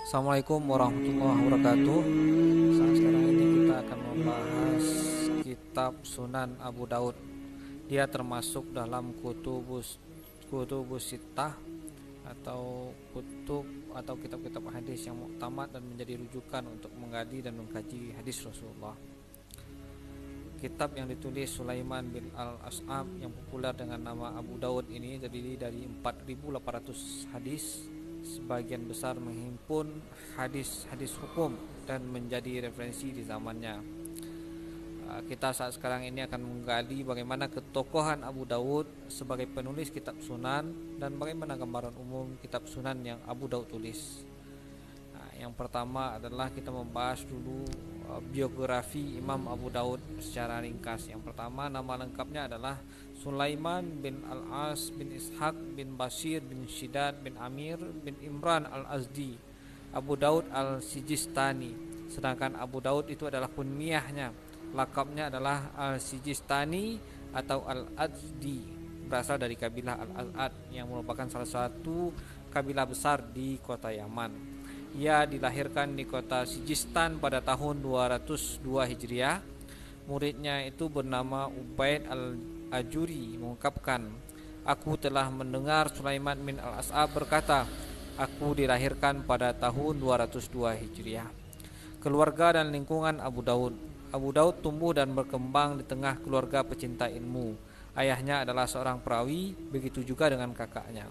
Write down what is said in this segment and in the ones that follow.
Assalamualaikum warahmatullahi wabarakatuh. Saat sekarang ini kita akan membahas kitab Sunan Abu Daud. Dia termasuk dalam kutubus sittah atau kitab-kitab hadis yang muktamad dan menjadi rujukan untuk menggali dan mengkaji hadis Rasulullah. Kitab yang ditulis Sulaiman bin Al-As'ab yang populer dengan nama Abu Daud ini terdiri dari 4.800 hadis. Sebagian besar menghimpun hadis-hadis hukum dan menjadi referensi di zamannya. Kita saat sekarang ini akan menggali bagaimana ketokohan Abu Daud sebagai penulis kitab Sunan dan bagaimana gambaran umum kitab Sunan yang Abu Daud tulis. Yang pertama adalah kita membahas dulu biografi Imam Abu Daud secara ringkas. Yang pertama, nama lengkapnya adalah Sulaiman bin Al-As bin Ishaq bin Bashir bin Shidad bin Amir bin Imran Al-Azdi Abu Daud Al-Sijistani. Sedangkan Abu Daud itu adalah kunyahnya. Lakabnya adalah Al-Sijistani atau Al-Azdi, berasal dari kabilah Al-Azad yang merupakan salah satu kabilah besar di kota Yaman. Ia dilahirkan di kota Sijistan pada tahun 202 Hijriah. Muridnya itu bernama Ubaid al-Ajuri mengungkapkan, "Aku telah mendengar Sulaiman bin Al-As'ab berkata, aku dilahirkan pada tahun 202 Hijriah." Keluarga dan lingkungan Abu Daud. Abu Daud tumbuh dan berkembang di tengah keluarga pecinta ilmu. Ayahnya adalah seorang perawi, begitu juga dengan kakaknya.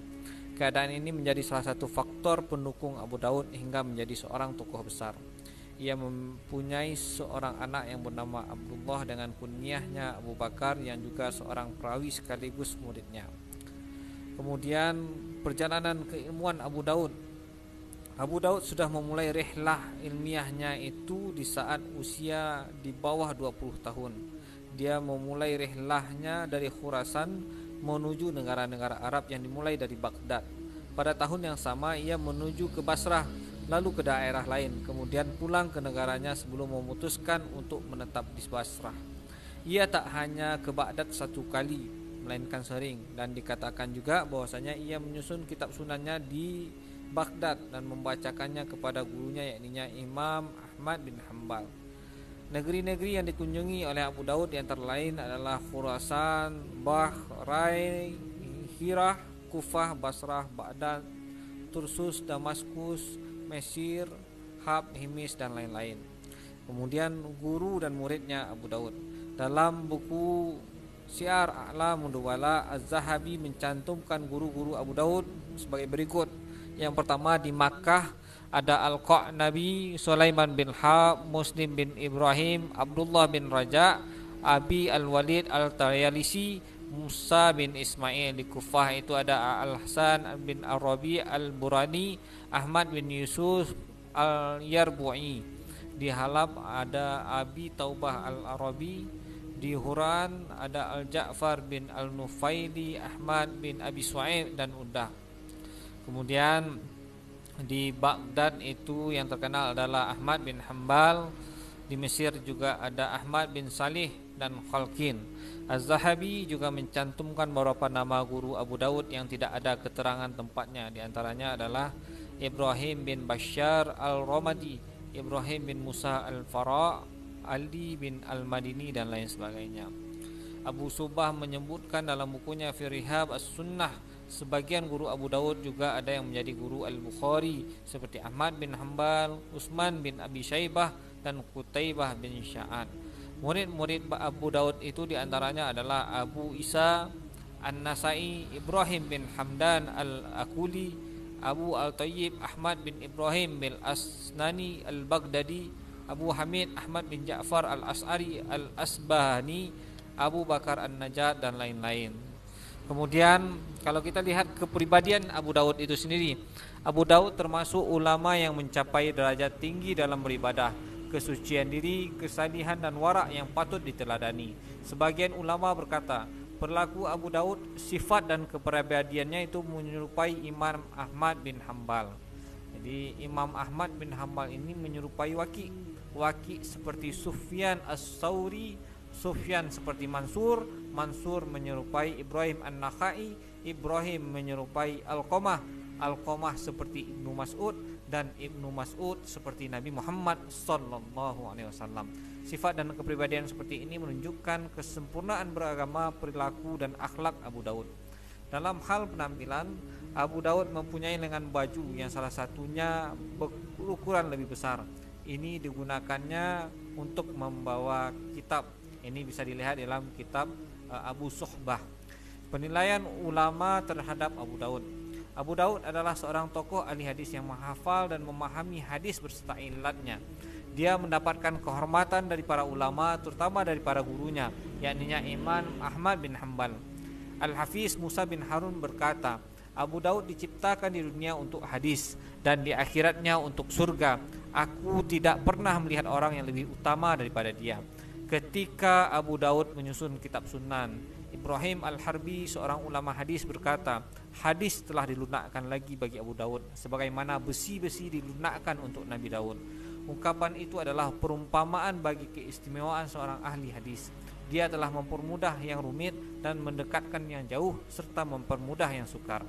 Keadaan ini menjadi salah satu faktor pendukung Abu Daud hingga menjadi seorang tokoh besar. Ia mempunyai seorang anak yang bernama Abdullah dengan kunyahnya Abu Bakar yang juga seorang perawi sekaligus muridnya. Kemudian perjalanan keilmuan Abu Daud. Abu Daud sudah memulai rihlah ilmiahnya itu di saat usia di bawah 20 tahun. Dia memulai rihlahnya dari Khurasan menuju negara-negara Arab yang dimulai dari Baghdad. Pada tahun yang sama ia menuju ke Basrah, lalu ke daerah lain, kemudian pulang ke negaranya sebelum memutuskan untuk menetap di Basrah. Ia tak hanya ke Baghdad satu kali, melainkan sering, dan dikatakan juga bahwasanya ia menyusun kitab sunannya di Baghdad dan membacakannya kepada gurunya yakni Imam Ahmad bin Hanbal. Negeri-negeri yang dikunjungi oleh Abu Daud yang lain adalah Khurasan, Bahrain, Hirah, Kufah, Basrah, Baghdad, Tursus, Damaskus, Mesir, Hab, Himis, dan lain-lain. Kemudian guru dan muridnya Abu Daud. Dalam buku Syiar A'lamud Duwala, Az-Zahabi mencantumkan guru-guru Abu Daud sebagai berikut. Yang pertama, di Makkah ada Al-Qa'nabi, Sulaiman bin Hab, Muslim bin Ibrahim, Abdullah bin Raja, Abi Al-Walid Al-Tayalisi, Musa bin Ismail. Di Kufah itu ada Al-Hasan bin Arabi Al-Burani, Ahmad bin Yusuf Al-Yarbu'i. Di Halab ada Abi Taubah Al-Arabi. Di Huran ada Al-Ja'far bin Al-Nufaili, Ahmad bin Abi Su'aib, dan Udah. Kemudian di Baghdad itu yang terkenal adalah Ahmad bin Hanbal. Di Mesir juga ada Ahmad bin Salih dan Khalkin. Az-Zahabi juga mencantumkan beberapa nama guru Abu Daud yang tidak ada keterangan tempatnya. Di antaranya adalah Ibrahim bin Bashar al-Ramadi, Ibrahim bin Musa al-Fara, Ali bin al-Madini, dan lain sebagainya. Abu Subah menyebutkan dalam bukunya Firihab As-Sunnah, sebagian guru Abu Daud juga ada yang menjadi guru Al-Bukhari seperti Ahmad bin Hanbal, Utsman bin Abi Syaibah, dan Qutaibah bin Sya'an. Murid-murid Abu Daud itu diantaranya adalah Abu Isa An-Nasai, Ibrahim bin Hamdan Al-Akuli, Abu Al-Tayyib Ahmad bin Ibrahim bin Asnani Al-Baghdadi, Abu Hamid Ahmad bin Ja'far Al-As'ari Al-Asbahani, Abu Bakar An-Najat, dan lain-lain. Kemudian kalau kita lihat kepribadian Abu Daud itu sendiri, Abu Daud termasuk ulama yang mencapai derajat tinggi dalam beribadah, kesucian diri, kesalihan, dan wara' yang patut diteladani. Sebagian ulama berkata, perilaku Abu Daud, sifat dan kepribadiannya itu menyerupai Imam Ahmad bin Hanbal. Jadi Imam Ahmad bin Hanbal ini menyerupai waki seperti Sufyan As-Sauri, Sufyan seperti Mansur, Mansur menyerupai Ibrahim An-Nakhai, Ibrahim menyerupai Al-Qamah, Al-Qamah seperti Ibnu Mas'ud, dan Ibnu Mas'ud seperti Nabi Muhammad SAW. Sifat dan kepribadian seperti ini menunjukkan kesempurnaan beragama, perilaku dan akhlak Abu Daud. Dalam hal penampilan, Abu Daud mempunyai lengan baju yang salah satunya berukuran lebih besar. Ini digunakannya untuk membawa kitab. Ini bisa dilihat dalam kitab Abu Suhbah. Penilaian ulama terhadap Abu Daud. Abu Daud adalah seorang tokoh ahli hadis yang menghafal dan memahami hadis berserta ilatnya. Dia mendapatkan kehormatan dari para ulama, terutama dari para gurunya, yakni Imam Ahmad bin Hanbal. Al-Hafiz Musa bin Harun berkata, Abu Daud diciptakan di dunia untuk hadis dan di akhiratnya untuk surga. Aku tidak pernah melihat orang yang lebih utama daripada dia. Ketika Abu Daud menyusun kitab Sunan, Ibrahim Al-Harbi, seorang ulama hadis, berkata, hadis telah dilunakkan lagi bagi Abu Daud sebagaimana besi-besi dilunakkan untuk Nabi Daud. Ungkapan itu adalah perumpamaan bagi keistimewaan seorang ahli hadis. Dia telah mempermudah yang rumit dan mendekatkan yang jauh serta mempermudah yang sukar.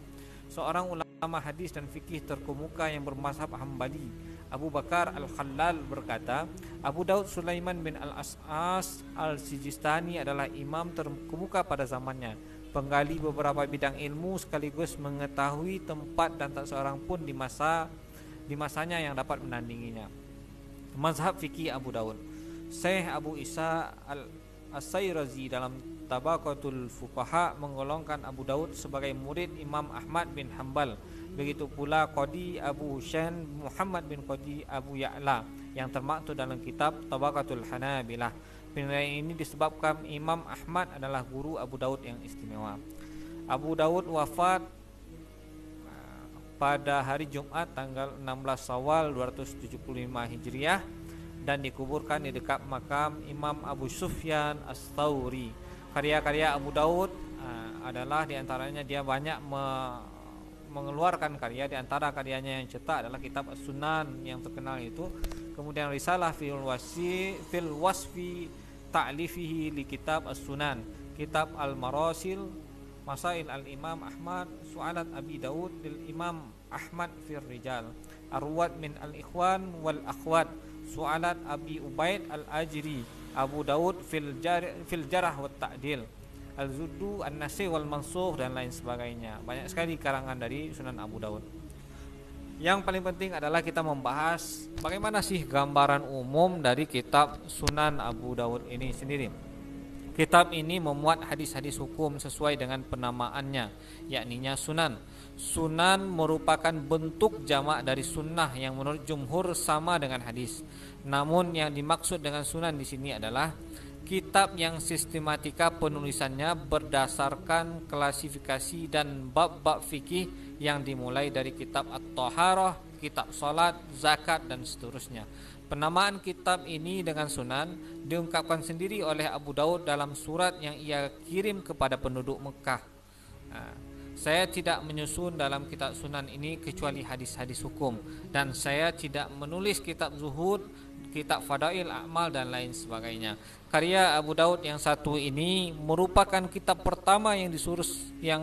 Seorang ulama hadis dan fikih terkemuka yang bermazhab Hambali, Abu Bakar Al-Khallal, berkata, Abu Daud Sulaiman bin Al-As'as Al-Sijistani adalah imam terkemuka pada zamannya, penggali beberapa bidang ilmu sekaligus mengetahui tempat dan tak seorang pun di masanya yang dapat menandinginya. Mazhab fikih Abu Daud. Syekh Abu Isa As-Sayrazi dalam Tabaqatul Fuqaha menggolongkan Abu Daud sebagai murid Imam Ahmad bin Hanbal. Begitu pula Qadi Abu Husain Muhammad bin Qadi Abu Ya'la yang termaktub dalam kitab Tabaqatul Hanabilah. Penilaian ini disebabkan Imam Ahmad adalah guru Abu Daud yang istimewa. Abu Daud wafat pada hari Jumat tanggal 16 Syawal 275 Hijriah dan dikuburkan di dekat makam Imam Abu Sufyan As-Tsauri. Karya-karya Abu Daud adalah diantaranya dia banyak mengeluarkan karya. Di antara karyanya yang cetak adalah kitab As-Sunan yang terkenal itu, kemudian risalah fil wasfi ta'lifihi li kitab As-Sunan, kitab Al-Marasil, Masail Al-Imam Ahmad, Su'alat Abi Daud lil Imam Ahmad fir Rijal, Arwad min Al-Ikhwan wal Akhwat, Su'alat Abi Ubaid Al-Ajri, Abu Daud fil Jarah wa Ta'dil, Al-Zuddu An-Nasih wal Mansukh, dan lain sebagainya. Banyak sekali karangan dari Sunan Abu Daud. Yang paling penting adalah kita membahas bagaimana sih gambaran umum dari kitab Sunan Abu Daud ini sendiri. Kitab ini memuat hadis-hadis hukum sesuai dengan penamaannya, yakninya sunan. Sunan merupakan bentuk jamak dari sunnah yang menurut jumhur sama dengan hadis. Namun yang dimaksud dengan sunan di sini adalah kitab yang sistematika penulisannya berdasarkan klasifikasi dan bab-bab fikih yang dimulai dari kitab At-Taharah, kitab salat, zakat, dan seterusnya. Penamaan kitab ini dengan sunan diungkapkan sendiri oleh Abu Daud dalam surat yang ia kirim kepada penduduk Mekah. Saya tidak menyusun dalam kitab sunan ini kecuali hadis-hadis hukum, dan saya tidak menulis kitab zuhud, kitab fadail a'mal, dan lain sebagainya. Karya Abu Daud yang satu ini merupakan kitab pertama yang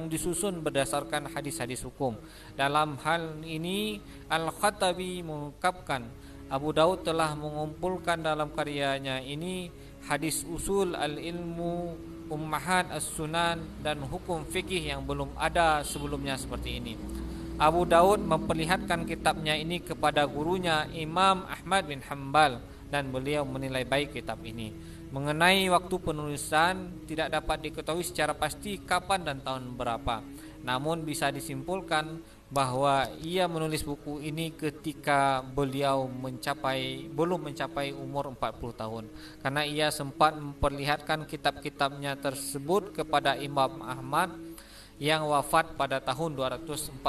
disusun berdasarkan hadis-hadis hukum. Dalam hal ini Al-Khattabi mengungkapkan Abu Daud telah mengumpulkan dalam karyanya ini hadis usul al-ilmu, ummahat as-sunan, dan hukum fikih yang belum ada sebelumnya seperti ini. Abu Daud memperlihatkan kitabnya ini kepada gurunya Imam Ahmad bin Hanbal dan beliau menilai baik kitab ini. Mengenai waktu penulisan tidak dapat diketahui secara pasti kapan dan tahun berapa. Namun bisa disimpulkan bahwa ia menulis buku ini ketika beliau belum mencapai umur 40 tahun, karena ia sempat memperlihatkan kitab-kitabnya tersebut kepada Imam Ahmad yang wafat pada tahun 241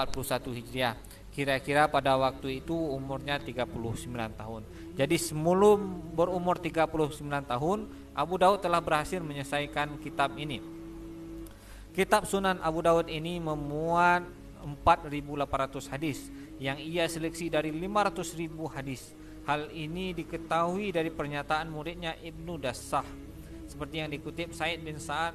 Hijriah. Kira-kira pada waktu itu umurnya 39 tahun. Jadi sebelum berumur 39 tahun, Abu Daud telah berhasil menyelesaikan kitab ini. Kitab Sunan Abu Daud ini memuat 4.800 hadis yang ia seleksi dari 500.000 hadis. Hal ini diketahui dari pernyataan muridnya Ibnu Dassah, seperti yang dikutip Said bin Sa'ad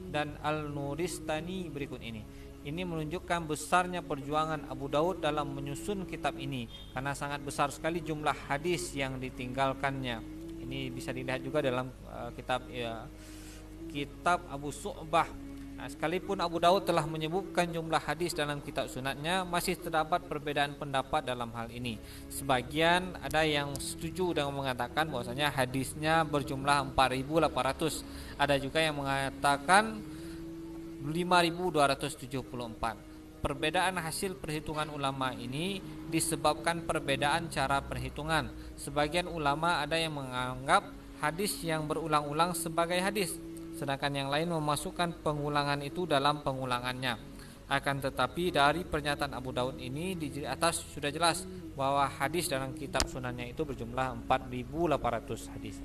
dan Al-Nuristani berikut ini. Ini menunjukkan besarnya perjuangan Abu Daud dalam menyusun kitab ini, karena sangat besar sekali jumlah hadis yang ditinggalkannya. Ini bisa dilihat juga dalam kitab Abu Su'bah. Nah, sekalipun Abu Daud telah menyebutkan jumlah hadis dalam kitab sunatnya, masih terdapat perbedaan pendapat dalam hal ini. Sebagian ada yang setuju dengan mengatakan bahwasanya hadisnya berjumlah 4.800. Ada juga yang mengatakan 5.274. Perbedaan hasil perhitungan ulama ini disebabkan perbedaan cara perhitungan. Sebagian ulama ada yang menganggap hadis yang berulang-ulang sebagai hadis, sedangkan yang lain memasukkan pengulangan itu dalam pengulangannya. Akan tetapi dari pernyataan Abu Daud ini di atas sudah jelas bahwa hadis dalam kitab sunannya itu berjumlah 4.800 hadis.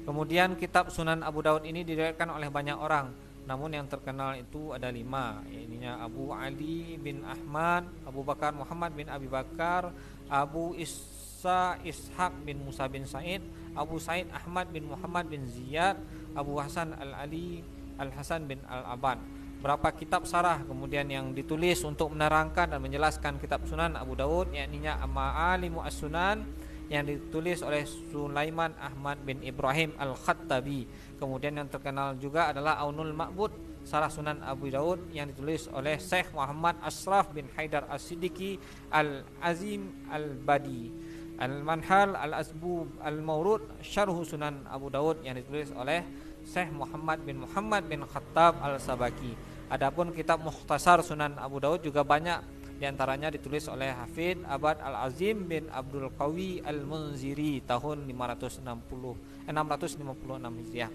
Kemudian kitab Sunan Abu Daud ini diriwayatkan oleh banyak orang, namun yang terkenal itu ada 5, yaitu Abu Ali bin Ahmad, Abu Bakar Muhammad bin Abi Bakar, Abu Ishaq bin Musa bin Said, Abu Said Ahmad bin Muhammad bin Ziyad, Abu Hasan Al-Ali Al-Hasan bin Al-Aban. Berapa kitab sarah kemudian yang ditulis untuk menerangkan dan menjelaskan kitab Sunan Abu Daud, yakni Ma'alimu As-Sunan yang ditulis oleh Sulaiman Ahmad bin Ibrahim Al-Khattabi. Kemudian yang terkenal juga adalah Aunul Ma'bud, Sarah Sunan Abu Daud yang ditulis oleh Syekh Muhammad Ashraf bin Haidar As-Siddiqi Al-Azim Al-Badi. Al-Manhal Al-Asbub Al-Mawrud Syarhu Sunan Abu Daud yang ditulis oleh Syekh Muhammad bin Khattab Al-Sabaki. Adapun kitab Mukhtasar Sunan Abu Daud juga banyak, di antaranya ditulis oleh Hafidz Abad Al-Azim bin Abdul Qawi Al-Munziri tahun 656 Hijriah.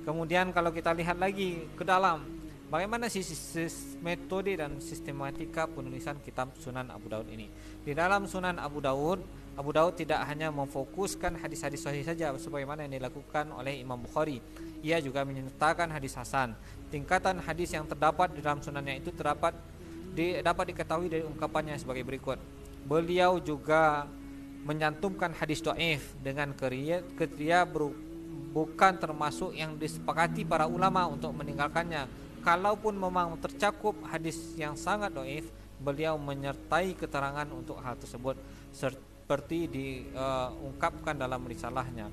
Kemudian kalau kita lihat lagi ke dalam, bagaimana metode dan sistematika penulisan kitab Sunan Abu Daud ini. Di dalam Sunan Abu Daud tidak hanya memfokuskan hadis-hadis sahih saja sebagaimana yang dilakukan oleh Imam Bukhari. Ia juga menyertakan hadis hasan. Tingkatan hadis yang terdapat di dalam sunannya itu dapat diketahui dari ungkapannya sebagai berikut. Beliau juga menyantumkan hadis dhaif dengan kriteria bukan termasuk yang disepakati para ulama untuk meninggalkannya. Kalaupun memang tercakup hadis yang sangat dhaif, beliau menyertai keterangan untuk hal tersebut seperti diungkapkan dalam risalahnya.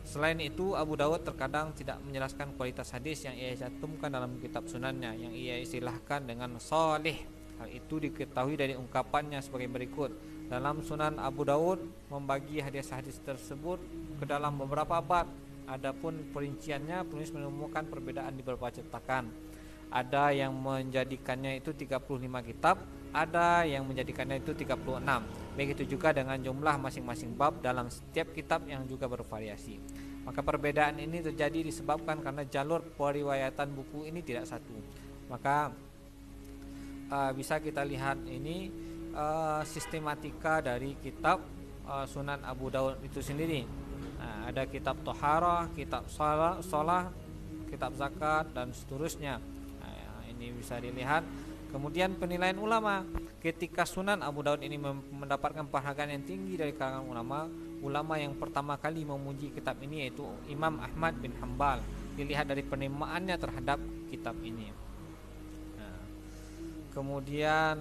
Selain itu, Abu Dawud terkadang tidak menjelaskan kualitas hadis yang ia cantumkan dalam kitab sunannya, yang ia istilahkan dengan shalih. Hal itu diketahui dari ungkapannya sebagai berikut. Dalam Sunan Abu Dawud membagi hadis-hadis tersebut ke dalam beberapa bab. Adapun perinciannya, penulis menemukan perbedaan di beberapa cetakan. Ada yang menjadikannya itu 35 kitab, ada yang menjadikannya itu 36. Begitu juga dengan jumlah masing-masing bab dalam setiap kitab yang juga bervariasi. Maka perbedaan ini terjadi disebabkan karena jalur periwayatan buku ini tidak satu. Maka bisa kita lihat ini sistematika dari kitab Sunan Abu Daud itu sendiri. Nah, ada kitab Toharah, kitab Shalah, kitab Zakat dan seterusnya. Nah, ini bisa dilihat. Kemudian penilaian ulama, ketika Sunan Abu Daud ini mendapatkan penghargaan yang tinggi dari kalangan ulama yang pertama kali memuji kitab ini yaitu Imam Ahmad bin Hanbal. Dilihat dari penerimaannya terhadap kitab ini. Nah, kemudian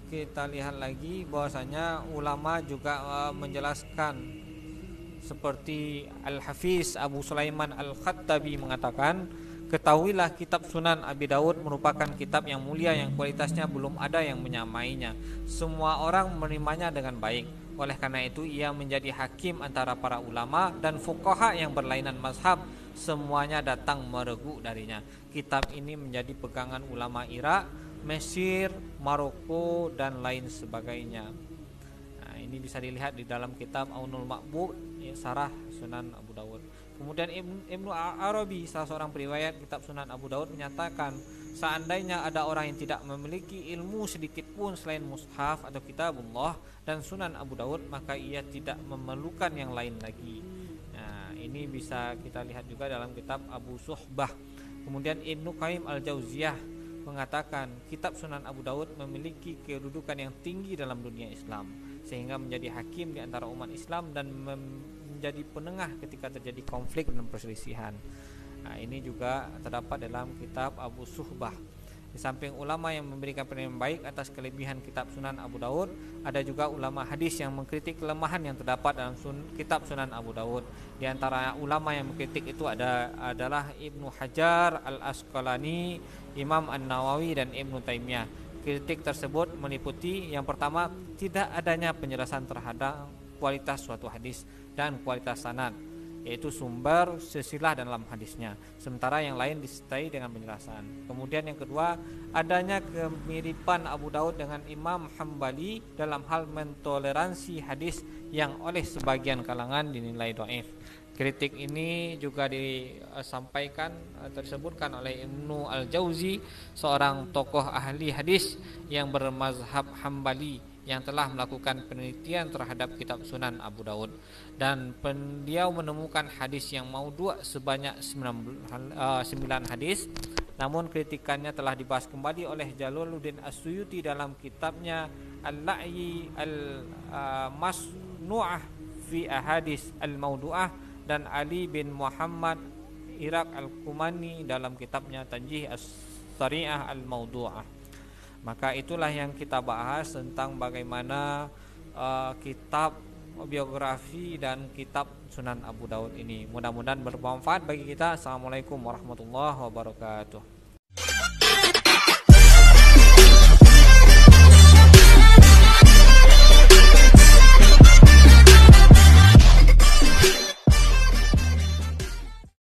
kita lihat lagi bahwasanya ulama juga menjelaskan, seperti Al-Hafiz Abu Sulaiman Al-Khattabi mengatakan, ketahuilah kitab Sunan Abi Daud merupakan kitab yang mulia yang kualitasnya belum ada yang menyamainya. Semua orang menerimanya dengan baik. Oleh karena itu ia menjadi hakim antara para ulama dan fuqaha yang berlainan mazhab. Semuanya datang meregu darinya. Kitab ini menjadi pegangan ulama Irak, Mesir, Maroko dan lain sebagainya. Nah, ini bisa dilihat di dalam kitab Aunul Ma'bud, Sarah Sunan Abu Daud. Kemudian Ibnu Arabi, salah seorang periwayat kitab Sunan Abu Daud, menyatakan, seandainya ada orang yang tidak memiliki ilmu sedikit pun selain mushaf atau kitabullah dan Sunan Abu Daud, maka ia tidak memerlukan yang lain lagi. Nah, ini bisa kita lihat juga dalam kitab Abu Suhbah. Kemudian Ibnu Qayyim Al-Jauziyah mengatakan, kitab Sunan Abu Daud memiliki kedudukan yang tinggi dalam dunia Islam, sehingga menjadi hakim di antara umat Islam dan menjadi penengah ketika terjadi konflik dan perselisihan. Nah, ini juga terdapat dalam kitab Abu Suhbah. Di samping ulama yang memberikan penilaian baik atas kelebihan kitab Sunan Abu Daud, ada juga ulama hadis yang mengkritik kelemahan yang terdapat dalam kitab Sunan Abu Daud. Di antara ulama yang mengkritik itu adalah Ibnu Hajar Al-Asqalani, Imam An-Nawawi, dan Ibnu Taimiyah. Kritik tersebut meliputi yang pertama, tidak adanya penjelasan terhadap kualitas suatu hadis dan kualitas sanad, yaitu sumber silsilah dalam hadisnya, sementara yang lain disertai dengan penjelasan. Kemudian yang kedua, adanya kemiripan Abu Daud dengan Imam Hambali dalam hal mentoleransi hadis yang oleh sebagian kalangan dinilai dhaif. Kritik ini juga tersebutkan oleh Ibnu Al-Jauzi, seorang tokoh ahli hadis yang bermazhab Hambali yang telah melakukan penelitian terhadap kitab Sunan Abu Daud, dan beliau menemukan hadis yang maudhu' sebanyak 9 hadis. Namun kritikannya telah dibahas kembali oleh Jalaluddin As-Suyuti dalam kitabnya Al-La'yi Al-Masnu'ah fi Ahadis Al-Maudhu'ah, dan Ali bin Muhammad Iraq Al-Kumani dalam kitabnya Tanjih As-Sari'ah Al-Maudhu'ah. Maka itulah yang kita bahas tentang bagaimana kitab biografi dan kitab Sunan Abu Daud ini. Mudah-mudahan bermanfaat bagi kita. Assalamualaikum warahmatullahi wabarakatuh.